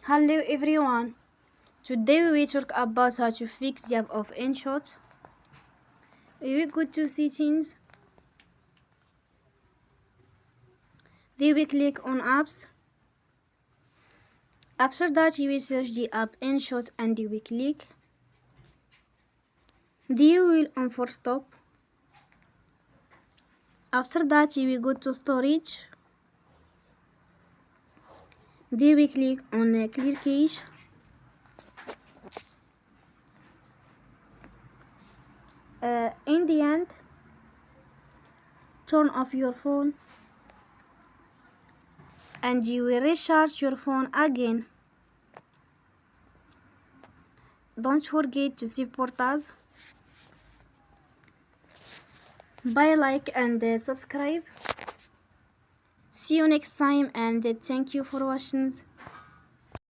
Hello everyone. Today we will talk about how to fix the app of InShot. We will go to settings. Then we click on apps. After that you will search the app InShot and you will click. Then you will on force stop. After that you will go to storage. Then we click on clear cache. In the end, turn off your phone and you will recharge your phone again. Don't forget to support us by like and subscribe. See you next time and thank you for watching.